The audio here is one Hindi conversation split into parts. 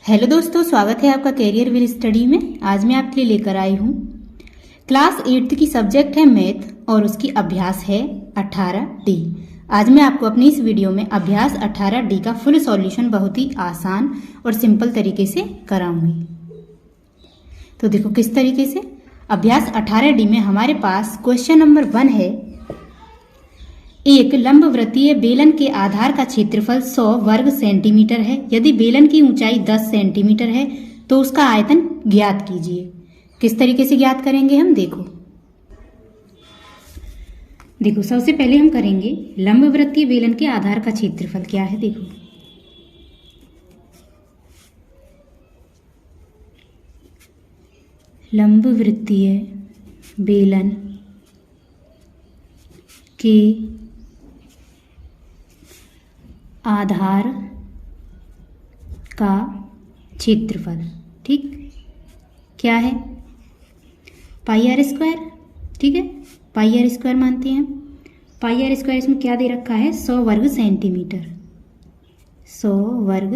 हेलो दोस्तों, स्वागत है आपका कैरियर विल स्टडी में। आज मैं आपके लिए लेकर आई हूँ क्लास 8th की सब्जेक्ट है मैथ और उसकी अभ्यास है 18D। आज मैं आपको अपनी इस वीडियो में अभ्यास 18D का फुल सॉल्यूशन बहुत ही आसान और सिंपल तरीके से कराऊंगी। तो देखो किस तरीके से। अभ्यास 18D में हमारे पास क्वेश्चन नंबर 1 है, एक लंबवृत्तीय बेलन के आधार का क्षेत्रफल 100 वर्ग सेंटीमीटर है। यदि बेलन की ऊंचाई 10 सेंटीमीटर है तो उसका आयतन ज्ञात कीजिए। किस तरीके से ज्ञात करेंगे हम, देखो सबसे पहले हम करेंगे लंबवृत्तीय बेलन के आधार का क्षेत्रफल क्या है। देखो लंबवृत्तीय बेलन के आधार का क्षेत्रफल, ठीक क्या है, पाई आर स्क्वायर। ठीक है, पाई आर स्क्वायर मानते हैं हम। पाई आर स्क्वायर इसमें क्या दे रखा है, 100 वर्ग सेंटीमीटर, 100 वर्ग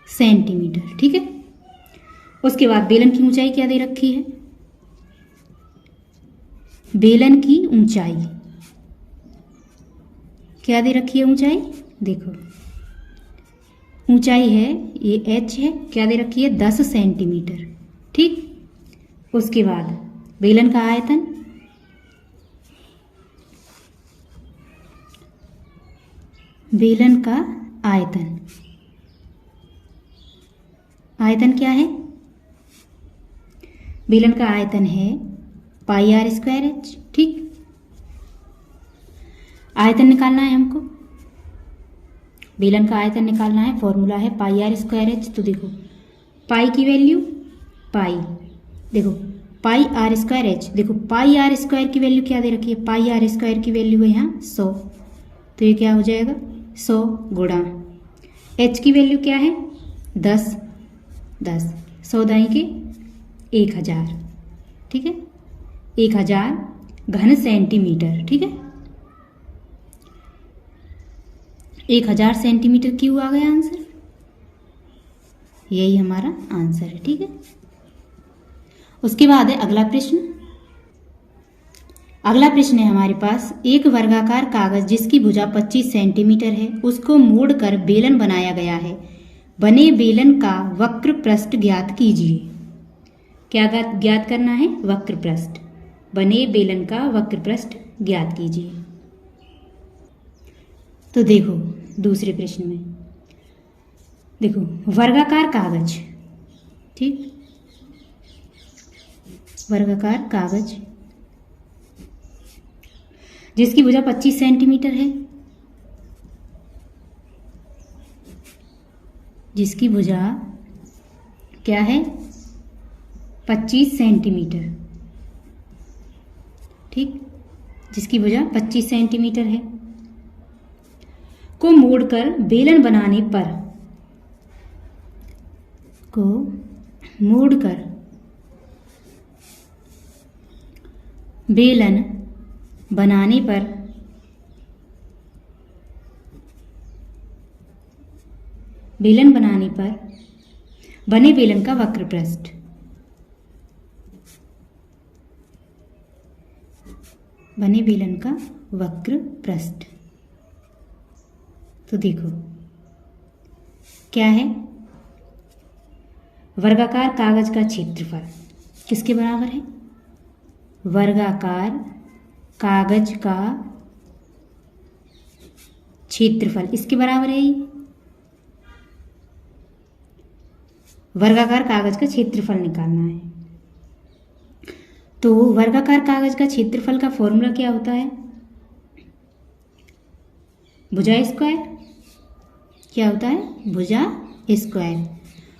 सेंटीमीटर। ठीक है, उसके बाद बेलन की ऊंचाई क्या दे रखी है, बेलन की ऊंचाई क्या दे रखी है, ऊंचाई देखो ऊंचाई है ये h है, क्या दे रखी है 10 सेंटीमीटर। ठीक, उसके बाद बेलन का आयतन, बेलन का आयतन, आयतन क्या है, बेलन का आयतन है पाई आर स्क्वायर h। ठीक, आयतन निकालना है हमको, बेलन का आयतन निकालना है, फॉर्मूला है पाई आर स्क्वायर एच। तो देखो पाई की वैल्यू, पाई देखो पाई आर स्क्वायर एच, देखो पाई आर स्क्वायर की वैल्यू क्या दे रखी है, पाई आर स्क्वायर की वैल्यू है यहाँ 100, तो ये क्या हो जाएगा 100 गुणा एच की वैल्यू क्या है 10, 100 दाई के 1000। ठीक है, 1000 घन सेंटीमीटर। ठीक है, 1000 सेंटीमीटर क्यूब आ गया आंसर, यही हमारा आंसर है। ठीक है, उसके बाद है अगला प्रश्न। अगला प्रश्न है हमारे पास, एक वर्गाकार कागज जिसकी भुजा 25 सेंटीमीटर है, उसको मोड़कर बेलन बनाया गया है। बने बेलन का वक्र पृष्ठ ज्ञात कीजिए। क्या ज्ञात करना है, वक्र पृष्ठ। बने बेलन का वक्र पृष्ठ ज्ञात कीजिए। तो देखो दूसरे प्रश्न में देखो वर्गाकार कागज, ठीक, वर्गाकार कागज जिसकी भुजा 25 सेंटीमीटर है, जिसकी भुजा क्या है 25 सेंटीमीटर। ठीक, जिसकी भुजा 25 सेंटीमीटर है को मोड़कर बेलन बनाने पर, को मोड़कर बेलन बनाने पर बने बेलन का वक्र पृष्ठ, बने बेलन का वक्र पृष्ठ। तो देखो क्या है, वर्गाकार कागज का क्षेत्रफल किसके बराबर है, वर्गाकार कागज का क्षेत्रफल इसके बराबर है। वर्गाकार कागज का क्षेत्रफल निकालना है, तो वर्गाकार कागज का क्षेत्रफल का फॉर्मूला क्या होता है, भुजा स्क्वायर। क्या होता है, भुजा स्क्वायर।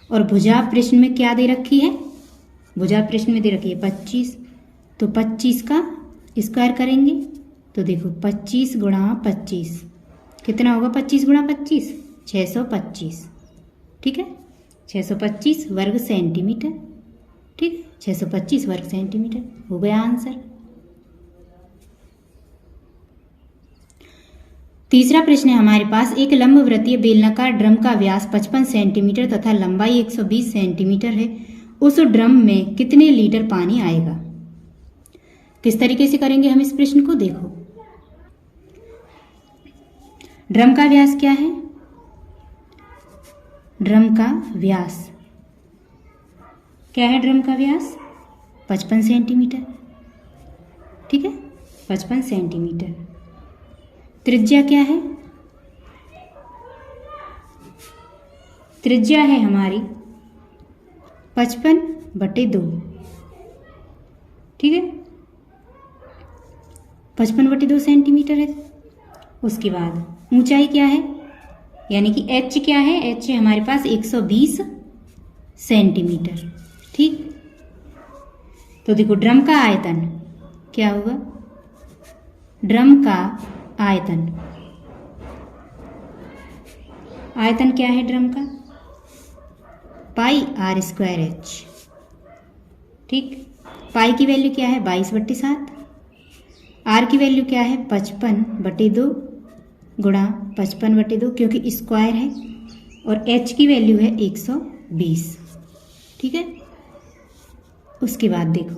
और भुजा प्रश्न में क्या दे रखी है, भुजा प्रश्न में दे रखी है 25, तो 25 का स्क्वायर करेंगे तो देखो 25 गुणा 25 कितना होगा, 25 गुणा 25 625। ठीक है, 625 वर्ग सेंटीमीटर। ठीक, 625 वर्ग सेंटीमीटर हो गया आंसर। तीसरा प्रश्न है हमारे पास, एक लंबवृत्तीय बेलनाकार ड्रम का व्यास 55 सेंटीमीटर तथा लंबाई 120 सेंटीमीटर है। उस ड्रम में कितने लीटर पानी आएगा? किस तरीके से करेंगे हम इस प्रश्न को? देखो, ड्रम का व्यास क्या है? ड्रम का व्यास क्या है? ड्रम का व्यास 55 सेंटीमीटर, ठीक है, 55 सेंटीमीटर। त्रिज्या क्या है? त्रिज्या है हमारी 55/2, ठीक है, 55/2 सेंटीमीटर है। उसके बाद ऊंचाई क्या है, यानी कि एच क्या है? एच है हमारे पास 120 सेंटीमीटर, ठीक। तो देखो, ड्रम का आयतन क्या होगा? ड्रम का आयतन क्या है ड्रम का? πr²h, ठीक। पाई की वैल्यू क्या है? 22/7। आर की वैल्यू क्या है? 55/2 गुणा 55/2, क्योंकि स्क्वायर है, और एच की वैल्यू है 120, ठीक है। उसके बाद देखो,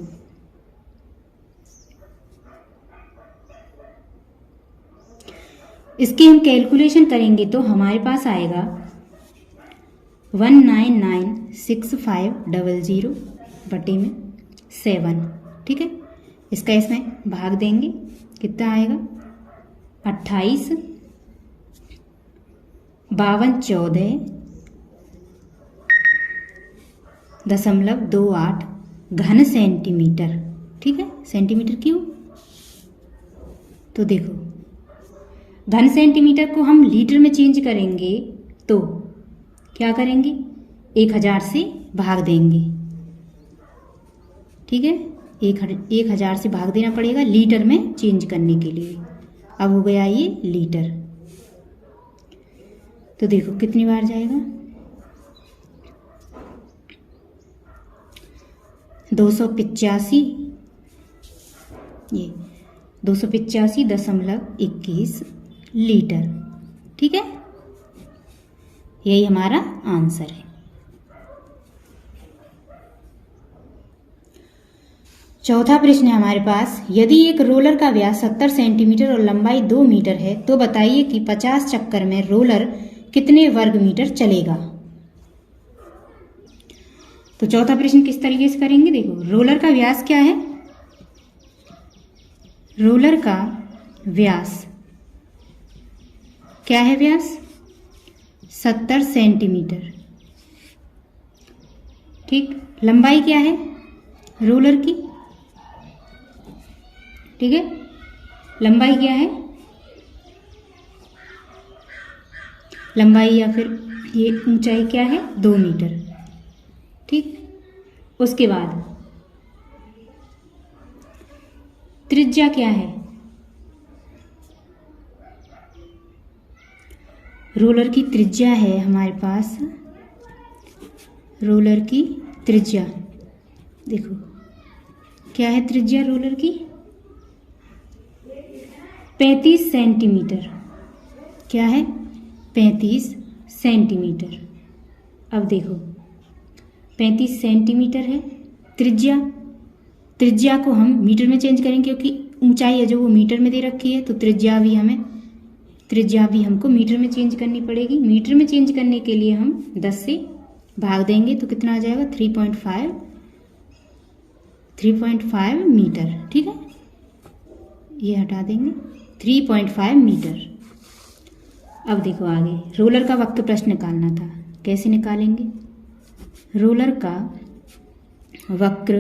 इसकी हम कैलकुलेशन करेंगे तो हमारे पास आएगा 1996500/7, ठीक है। इसका इसमें भाग देंगे, कितना आएगा? 28 5214.28 घन सेंटीमीटर, ठीक है, सेंटीमीटर क्यूब। तो देखो, घन सेंटीमीटर को हम लीटर में चेंज करेंगे तो क्या करेंगे? 1000 से भाग देंगे, ठीक है, 1000 से भाग देना पड़ेगा लीटर में चेंज करने के लिए। अब हो गया ये लीटर। तो देखो कितनी बार जाएगा? 285, ये 285.21 लीटर, ठीक है। यही हमारा आंसर है। चौथा प्रश्न है हमारे पास, यदि एक रोलर का व्यास 70 सेंटीमीटर और लंबाई 2 मीटर है तो बताइए कि 50 चक्कर में रोलर कितने वर्ग मीटर चलेगा? तो चौथा प्रश्न किस तरीके से करेंगे? देखो, रोलर का व्यास क्या है? रोलर का व्यास क्या है? व्यास 70 सेंटीमीटर, ठीक। लंबाई क्या है रोलर की? ठीक है, लंबाई क्या है? लंबाई या फिर ये ऊंचाई क्या है? 2 मीटर, ठीक। उसके बाद त्रिज्या क्या है? रोलर की त्रिज्या है हमारे पास, रोलर की त्रिज्या देखो क्या है? त्रिज्या रोलर की 35 सेंटीमीटर, क्या है? 35 सेंटीमीटर। अब देखो 35 सेंटीमीटर है त्रिज्या। त्रिज्या को हम मीटर में चेंज करेंगे क्योंकि ऊंचाई है जो वो मीटर में दे रखी है, तो त्रिज्या भी हमको मीटर में चेंज करनी पड़ेगी। मीटर में चेंज करने के लिए हम 10 से भाग देंगे तो कितना आ जाएगा? 3.5 मीटर, ठीक है। ये हटा देंगे, 3.5 मीटर। अब देखो आगे, रोलर का वक्र प्रश्न निकालना था। कैसे निकालेंगे? रोलर का वक्र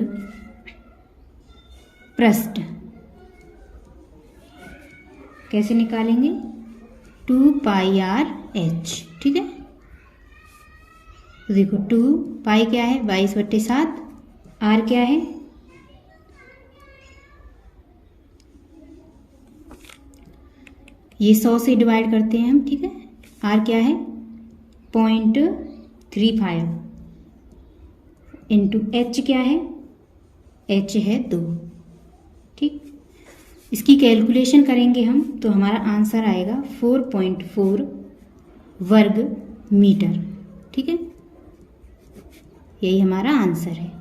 पृष्ठ कैसे निकालेंगे? 2πr/h, ठीक है। तो देखो 2 पाई क्या है? 22/7। r क्या है? ये 100 से डिवाइड करते हैं हम, ठीक है। r क्या है? 0.35 इंटू h क्या है? h है 2, ठीक। इसकी कैलकुलेशन करेंगे हम तो हमारा आंसर आएगा 4.4 वर्ग मीटर। ठीक है, यही हमारा आंसर है।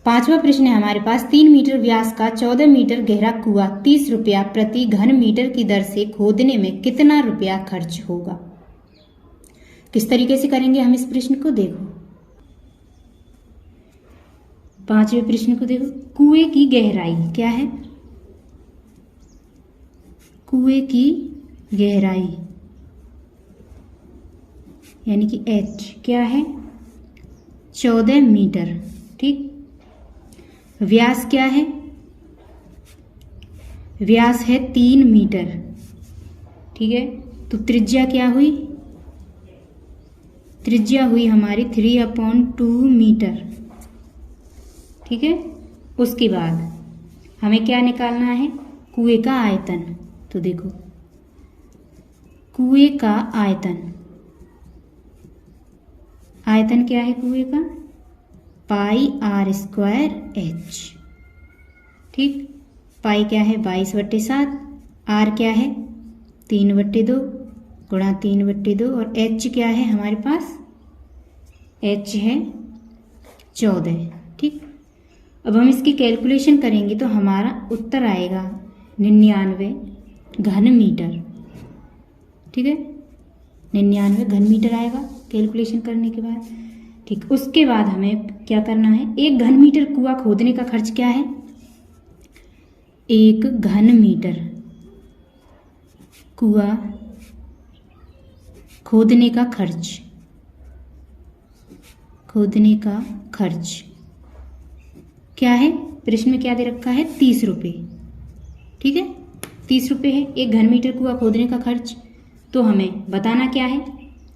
5वां प्रश्न है हमारे पास, 3 मीटर व्यास का 14 मीटर गहरा कुआं 30 रुपया प्रति घन मीटर की दर से खोदने में कितना रुपया खर्च होगा। किस तरीके से करेंगे हम इस प्रश्न को, देखो 5वें प्रश्न को देखो। कुएं की गहराई क्या है, कुएं की गहराई यानी कि h क्या है 14 मीटर। ठीक, व्यास क्या है, व्यास है 3 मीटर। ठीक है, तो त्रिज्या क्या हुई, त्रिज्या हुई हमारी 3/2 मीटर। ठीक है, उसके बाद हमें क्या निकालना है, कुएं का आयतन। तो देखो कुएं का आयतन, आयतन क्या है कुएं का, πr²h। ठीक, पाई क्या है 22/7, आर क्या है 3/2 गुणा 3/2 और h क्या है हमारे पास, h है 14। ठीक, अब हम इसकी कैलकुलेशन करेंगे तो हमारा उत्तर आएगा 99 घन मीटर। ठीक है, 99 घन मीटर आएगा कैलकुलेशन करने के बाद। ठीक, उसके बाद हमें क्या करना है, 1 घन मीटर कुआं खोदने का खर्च क्या है, 1 घन मीटर कुआं खोदने का खर्च, खोदने का खर्च क्या है, प्रश्न में क्या दे रखा है 30 रुपये। ठीक है, 30 रुपये है 1 घन मीटर कुआं खोदने का खर्च। तो हमें बताना क्या है,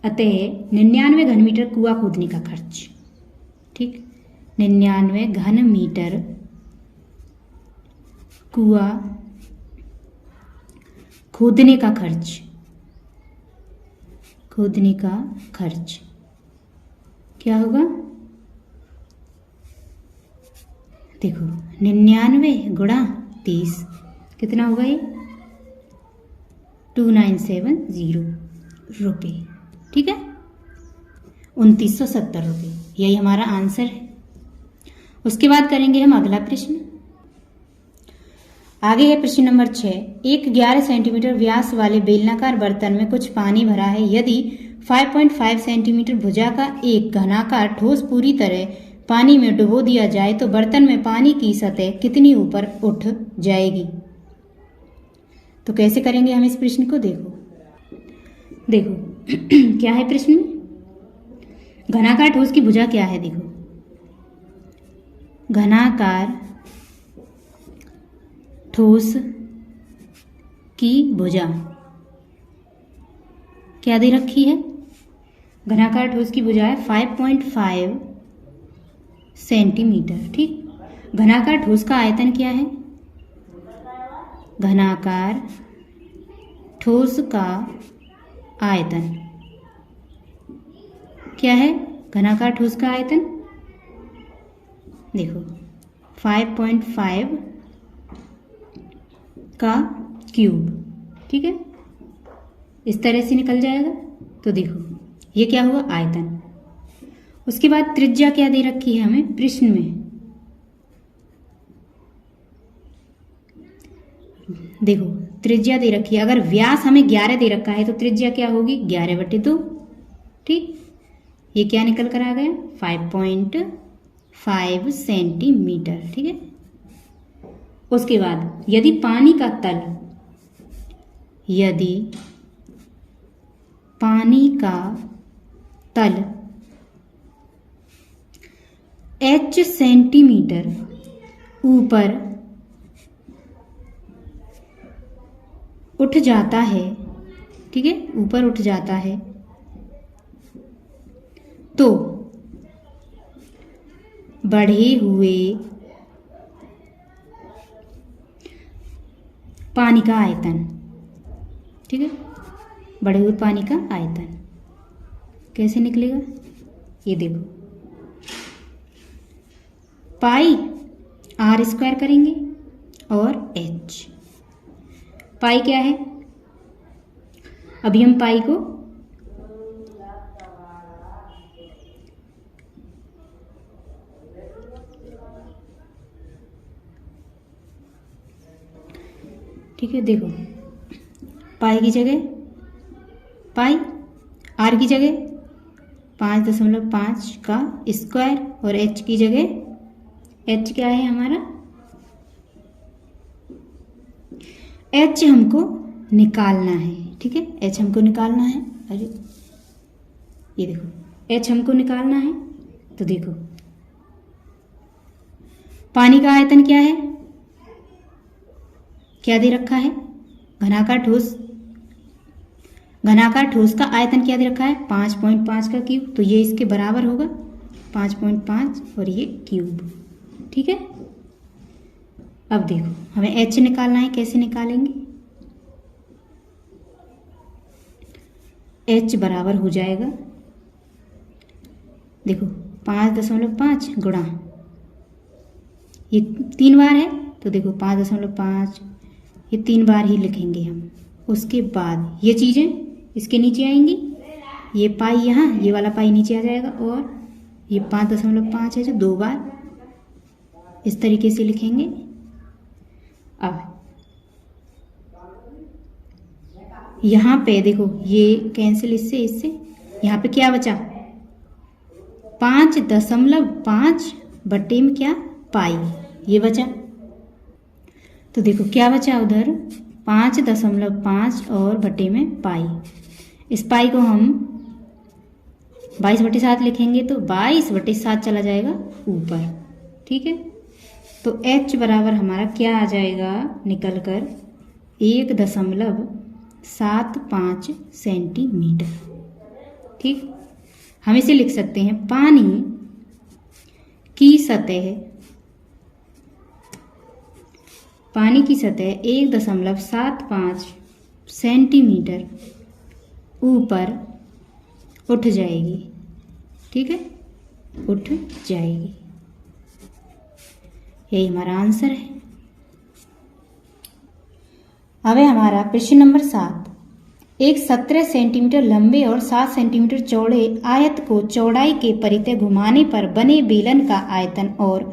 अतः 99 घन मीटर कुआं खोदने का खर्च। ठीक, 99 घन मीटर कुआं खोदने का खर्च, खोदने का खर्च क्या होगा, देखो 99 गुणा 30 कितना होगा ये 2970 रुपये। ठीक है, 2970 रुपये, यही हमारा आंसर है। उसके बाद करेंगे हम अगला प्रश्न। आगे है प्रश्न नंबर 6। एक 11 सेंटीमीटर व्यास वाले बेलनाकार बर्तन में कुछ पानी भरा है। यदि 5.5 सेंटीमीटर भुजा का एक घनाकार ठोस पूरी तरह पानी में डुबो दिया जाए तो बर्तन में पानी की सतह कितनी ऊपर उठ जाएगी। तो कैसे करेंगे हम इस प्रश्न को, देखो क्या है प्रश्न में, घनाकार ठोस की भुजा क्या है, देखो घनाकार ठोस की भुजा क्या दे रखी है, घनाकार ठोस की भुजा है 5.5 सेंटीमीटर। ठीक, घनाकार ठोस का आयतन क्या है, घनाकार ठोस का आयतन क्या है, घनाकार ठोस का आयतन देखो 5.5 का क्यूब। ठीक है, इस तरह से निकल जाएगा। तो देखो ये क्या हुआ आयतन। उसके बाद त्रिज्या क्या दे रखी है हमें प्रश्न में, देखो त्रिज्या दे रखी है, अगर व्यास हमें 11 दे रखा है तो त्रिज्या क्या होगी 11/2। ठीक, ये क्या निकल कर आ गया 5.5 सेंटीमीटर। ठीक है, उसके बाद यदि पानी का तल, यदि पानी का तल h सेंटीमीटर ऊपर उठ जाता है, ठीक है ऊपर उठ जाता है, तो बढ़े हुए पानी का आयतन, ठीक है बढ़े हुए पानी का आयतन कैसे निकलेगा, ये देखो पाई आर स्क्वायर करेंगे और एच। पाई क्या है? अभी हम पाई को ठीक है, देखो पाई की जगह पाई, आर की जगह 5.5 का स्क्वायर और एच की जगह एच क्या है हमारा? एच हमको निकालना है। ठीक है, एच हमको निकालना है। अरे ये देखो एच हमको निकालना है। तो देखो पानी का आयतन क्या है? क्या दे रखा है? घनाकार ठोस का आयतन क्या दे रखा है? 5.5 का क्यूब। तो ये इसके बराबर होगा 5.5 और ये क्यूब। ठीक है, अब देखो हमें एच निकालना है। कैसे निकालेंगे? एच बराबर हो जाएगा, देखो 5.5 गुणा ये 3 बार है, तो देखो 5.5 ये 3 बार ही लिखेंगे हम। उसके बाद ये चीज़ें इसके नीचे आएंगी, ये पाई यहाँ, ये वाला पाई नीचे आ जाएगा, और ये 5.5 है जो 2 बार इस तरीके से लिखेंगे। अब यहाँ पे देखो ये कैंसिल इससे, यहाँ पे क्या बचा? 5.5 बटे में क्या? पाई, ये बचा। तो देखो क्या बचा उधर? 5.5 और बटे में पाई। इस पाई को हम 22/7 लिखेंगे, तो 22/7 चला जाएगा ऊपर। ठीक है, तो h बराबर हमारा क्या आ जाएगा निकल कर? 1.75 सेंटीमीटर। ठीक, हम इसे लिख सकते हैं पानी की सतह 1.75 सेंटीमीटर ऊपर उठ जाएगी। ठीक है, उठ जाएगी। यही हमारा आंसर है। अब है हमारा प्रश्न नंबर 7। एक 17 सेंटीमीटर लंबे और 7 सेंटीमीटर चौड़े आयत को चौड़ाई के परितः घुमाने पर बने बेलन का आयतन और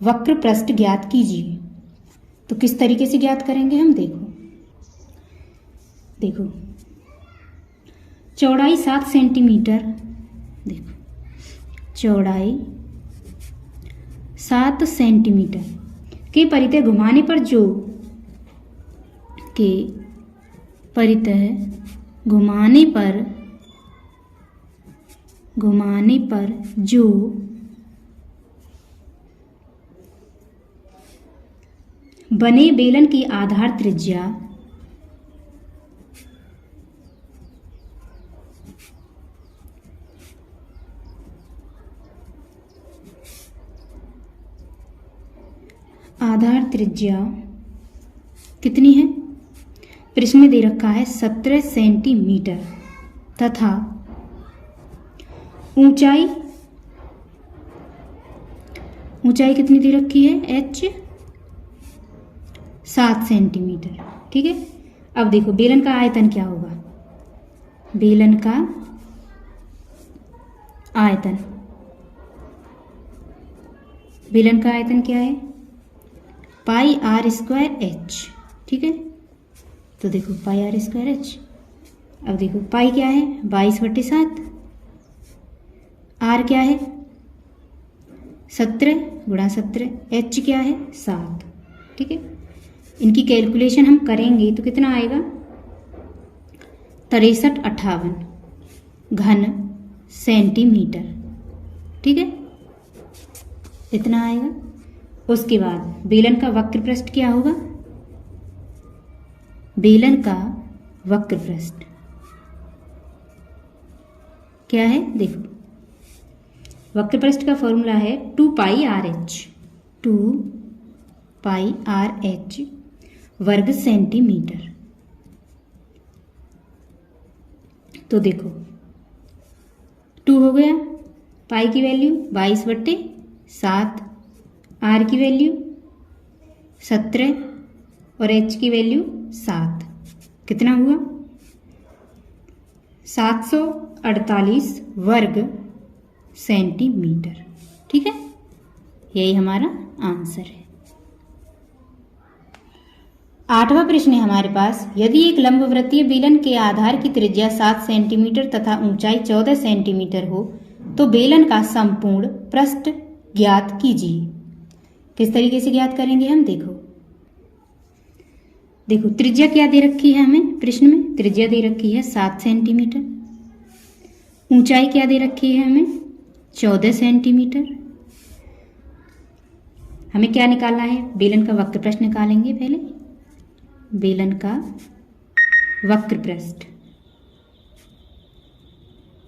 वक्र पृष्ठ ज्ञात कीजिए। तो किस तरीके से ज्ञात करेंगे हम? देखो चौड़ाई 7 सेंटीमीटर, देखो चौड़ाई 7 सेंटीमीटर के परितः घुमाने पर जो घुमाने पर जो बने बेलन की आधार त्रिज्या कितनी है? प्रश्न में दे रखा है 17 सेंटीमीटर तथा ऊंचाई कितनी दे रखी है? h 7 centimetre. ठीक है, अब देखो बेलन का आयतन क्या होगा? बेलन का आयतन क्या है? पाई आर स्क्वायर एच। ठीक है, तो देखो पाई आर स्क्वायर एच। अब देखो पाई क्या है? 22/7। आर क्या है? 17 गुणा 17। एच क्या है? 7। ठीक है, इनकी कैलकुलेशन हम करेंगे तो कितना आएगा? 6358 घन सेंटीमीटर। ठीक है, इतना आएगा। उसके बाद बेलन का वक्र पृष्ठ क्या होगा? बेलन का वक्र पृष्ठ क्या है? देखो वक्र पृष्ठ का फॉर्मूला है 2πRh वर्ग सेंटीमीटर। तो देखो 2 हो गया, पाई की वैल्यू 22/7, आर की वैल्यू 17 और h की वैल्यू 7, कितना हुआ 748 वर्ग सेंटीमीटर। ठीक है, यही हमारा आंसर है। 8वां प्रश्न है हमारे पास, यदि एक लंबवृत्तीय बेलन के आधार की त्रिज्या 7 सेंटीमीटर तथा ऊंचाई 14 सेंटीमीटर हो तो बेलन का संपूर्ण पृष्ठ ज्ञात कीजिए। किस तरीके से ज्ञात करेंगे हम, देखो त्रिज्या क्या दे रखी है हमें प्रश्न में, त्रिज्या दे रखी है 7 सेंटीमीटर, ऊंचाई क्या दे रखी है हमें 14 सेंटीमीटर। हमें क्या निकालना है, बेलन का वक्र पृष्ठ निकालेंगे पहले, बेलन का वक्र पृष्ठ।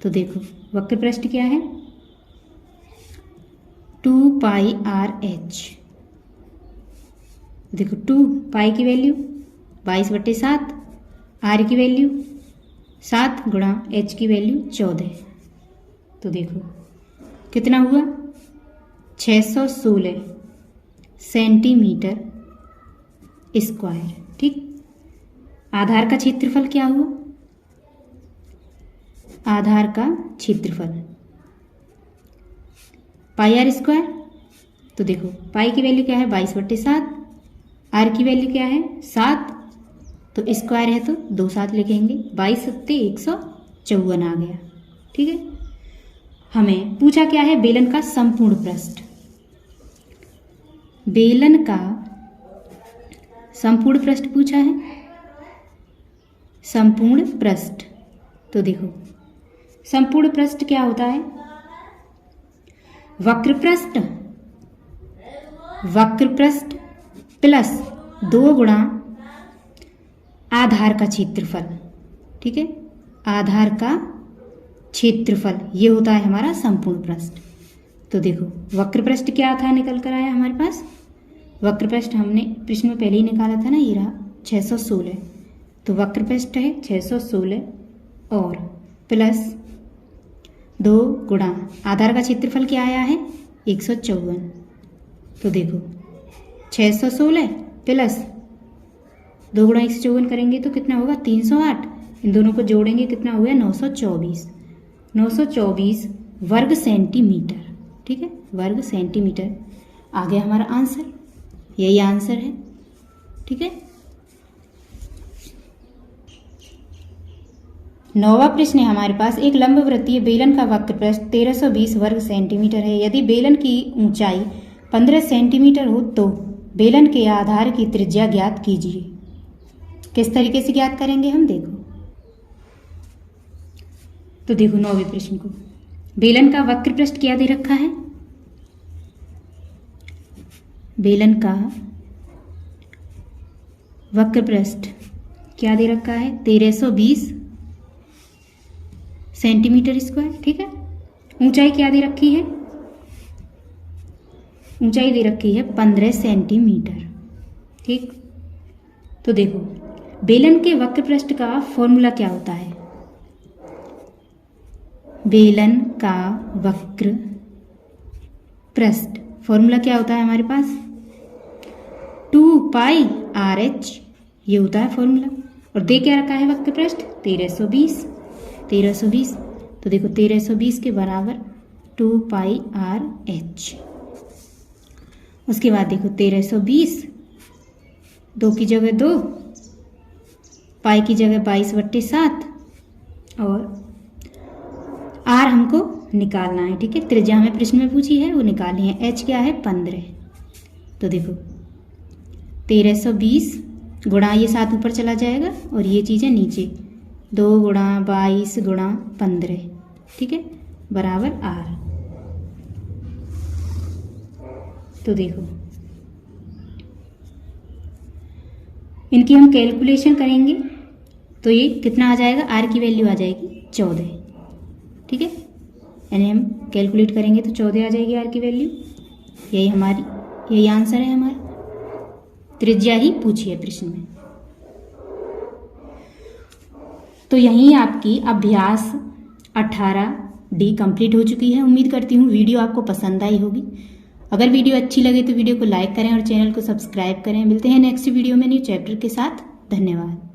तो देखो वक्र पृष्ठ क्या है 2πr/h। देखो 2 पाई की वैल्यू 22/7, r की वैल्यू 7 गुणा h की वैल्यू 14। तो देखो कितना हुआ 616 सेंटीमीटर स्क्वायर। ठीक, आधार का क्षेत्रफल क्या हुआ, आधार का क्षेत्रफल πr²। तो देखो पाई की वैल्यू क्या है 22/7, आर की वैल्यू क्या है 7, तो स्क्वायर है तो 2 साथ लिखेंगे, 22 सत्ते 154 आ गया। ठीक है, हमें पूछा क्या है बेलन का संपूर्ण पृष्ठ, बेलन का संपूर्ण पृष्ठ पूछा है, संपूर्ण पृष्ठ। तो देखो संपूर्ण पृष्ठ क्या होता है, वक्र पृष्ठ, वक्र पृष्ठ प्लस 2 गुणा आधार का क्षेत्रफल। ठीक है, आधार का क्षेत्रफल ये होता है हमारा संपूर्ण पृष्ठ। तो देखो वक्र पृष्ठ क्या था निकल कर आया हमारे पास, वक्र पृष्ठ हमने प्रश्न में पहले ही निकाला था ना, ये रहा 616। तो वक्र पृष्ठ है 616 और प्लस 2 गुणा आधार का क्षेत्रफल क्या आया है 154। तो देखो 616 प्लस 2 गुणा 154 करेंगे तो कितना होगा 308, इन दोनों को जोड़ेंगे कितना हो गया 924, 924 वर्ग सेंटीमीटर। ठीक है, वर्ग सेंटीमीटर आ गया हमारा आंसर, यही आंसर है। ठीक है, 9वां प्रश्न है हमारे पास, एक लंबवृत्तीय बेलन का वक्र पृष्ठ 1320 वर्ग सेंटीमीटर है। यदि बेलन की ऊंचाई 15 सेंटीमीटर हो तो बेलन के आधार की त्रिज्या ज्ञात कीजिए। किस तरीके से ज्ञात करेंगे हम, तो देखो 9वें प्रश्न को, बेलन का वक्र पृष्ठ क्या दे रखा है, बेलन का वक्र पृष्ठ क्या दे रखा है 1320 सेंटीमीटर स्क्वायर। ठीक है, ऊंचाई क्या दे रखी है, ऊंचाई दे रखी है 15 सेंटीमीटर। ठीक, तो देखो बेलन के वक्र पृष्ठ का फॉर्मूला क्या होता है, बेलन का वक्र पृष्ठ फॉर्मूला क्या होता है हमारे पास 2πr/h, ये होता है फॉर्मूला। और दे क्या रखा है वक्र पृष्ठ 1320। तो देखो 1320 के बराबर 2πr/h। उसके बाद देखो 1320, 2 की जगह 2, पाई की जगह 22/7 और आर हमको निकालना है। ठीक है, त्रिज्या हमें प्रश्न में पूछी है वो निकालनी है, एच क्या है 15। तो देखो 1320 गुणा ये 7 ऊपर चला जाएगा और ये चीज़ें नीचे, 2 गुणा 22 गुणा 15। ठीक है, बराबर आर। तो देखो इनकी हम कैलकुलेशन करेंगे तो ये कितना आ जाएगा, आर की वैल्यू आ जाएगी 14। ठीक है, यानी हम कैलकुलेट करेंगे तो 14 आ जाएगी आर की वैल्यू। यही आंसर है हमारा, त्रिज्या ही पूछी है प्रश्न में। तो यहीं आपकी अभ्यास 18D कंप्लीट हो चुकी है। उम्मीद करती हूँ वीडियो आपको पसंद आई होगी। अगर वीडियो अच्छी लगे तो वीडियो को लाइक करें और चैनल को सब्सक्राइब करें। मिलते हैं नेक्स्ट वीडियो में न्यू चैप्टर के साथ। धन्यवाद।